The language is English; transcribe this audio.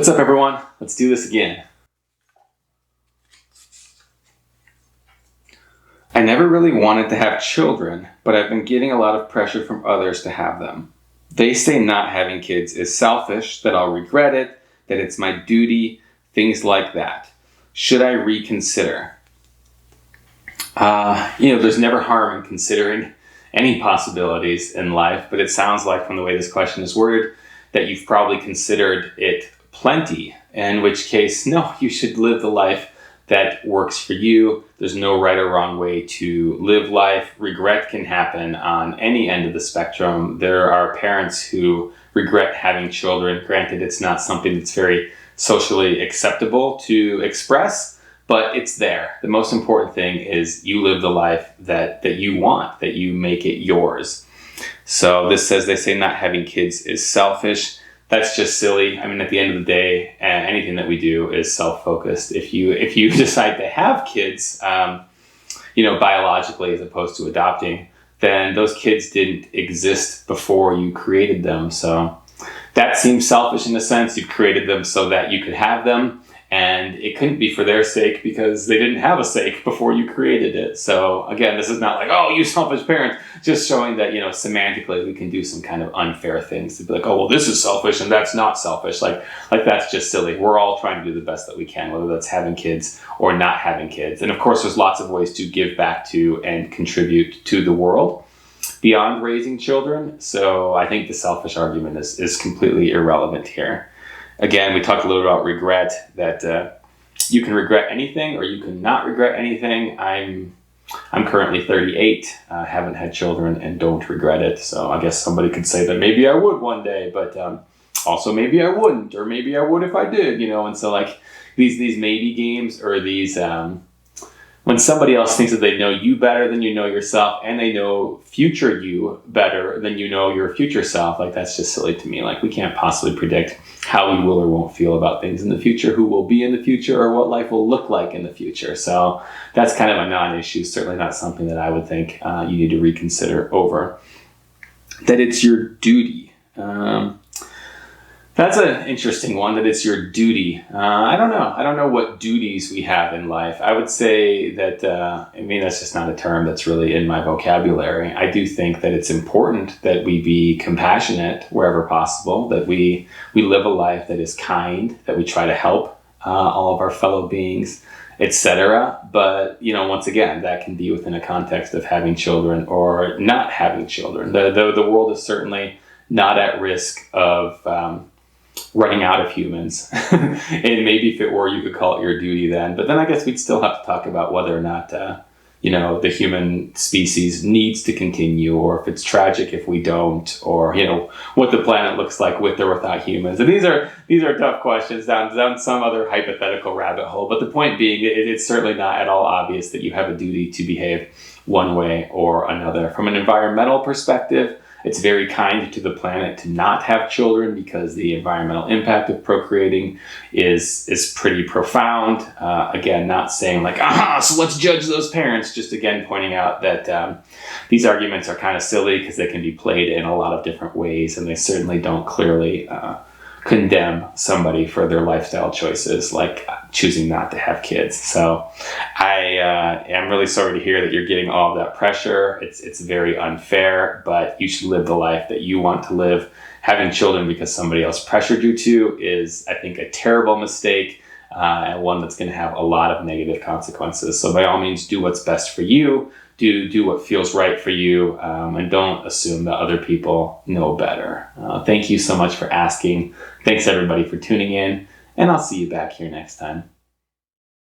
What's up, everyone? Let's do this again. I never really wanted to have children, but I've been getting a lot of pressure from others to have them. They say not having kids is selfish, that I'll regret it, that it's my duty, things like that. Should I reconsider? There's never harm in considering any possibilities in life, but it sounds like from the way this question is worded that you've probably considered it plenty, in which case, no, you should live the life that works for you. There's no right or wrong way to live life. Regret can happen on any end of the spectrum. There are parents who regret having children. Granted, it's not something that's very socially acceptable to express, but it's there. The most important thing is you live the life that you want, that you make it yours. So this says, they say not having kids is selfish. That's just silly. I mean, at the end of the day, anything that we do is self-focused. If you decide to have kids, biologically as opposed to adopting, then those kids didn't exist before you created them. So that seems selfish in a sense. You've created them so that you could have them, and it couldn't be for their sake because they didn't have a sake before you created it. So again, this is not like, oh, you selfish parent, just showing that, semantically we can do some kind of unfair things to be like, oh, well, this is selfish and that's not selfish. Like that's just silly. We're all trying to do the best that we can, whether that's having kids or not having kids. And of course, there's lots of ways to give back to and contribute to the world beyond raising children. So I think the selfish argument is completely irrelevant here. Again, we talked a little about regret, that you can regret anything or you can not regret anything. I'm currently 38, haven't had children and don't regret it. So I guess somebody could say that maybe I would one day, but also maybe I wouldn't, or maybe I would if I did, And so like these maybe games, or these, when somebody else thinks that they know you better than you know yourself, and they know future you better than you know your future self, like that's just silly to me. Like we can't possibly predict how we will or won't feel about things in the future, who will be in the future, or what life will look like in the future. So that's kind of a non-issue, certainly not something that I would think you need to reconsider over. That it's your duty. That's an interesting one, that it's your duty. I don't know what duties we have in life. I would say that, that's just not a term that's really in my vocabulary. I do think that it's important that we be compassionate wherever possible, that we live a life that is kind, that we try to help all of our fellow beings, etc. But, once again, that can be within a context of having children or not having children. The world is certainly not at risk of running out of humans. And maybe if it were, you could call it your duty then. But then I guess we'd still have to talk about whether or not, the human species needs to continue, or if it's tragic if we don't, or, what the planet looks like with or without humans. And these are tough questions down some other hypothetical rabbit hole. But the point being, it's certainly not at all obvious that you have a duty to behave one way or another. From an environmental perspective, it's very kind to the planet to not have children, because the environmental impact of procreating is pretty profound. Again, not saying like, so let's judge those parents. Just again, pointing out that these arguments are kind of silly because they can be played in a lot of different ways, and they certainly don't clearly condemn somebody for their lifestyle choices, like choosing not to have kids. So I am really sorry to hear that you're getting all of that pressure. It's very unfair, but you should live the life that you want to live. Having children because somebody else pressured you to is, I think, a terrible mistake, and one that's going to have a lot of negative consequences. So by all means, do what's best for you. Do what feels right for you, and don't assume that other people know better. Thank you so much for asking. Thanks everybody for tuning in, and I'll see you back here next time.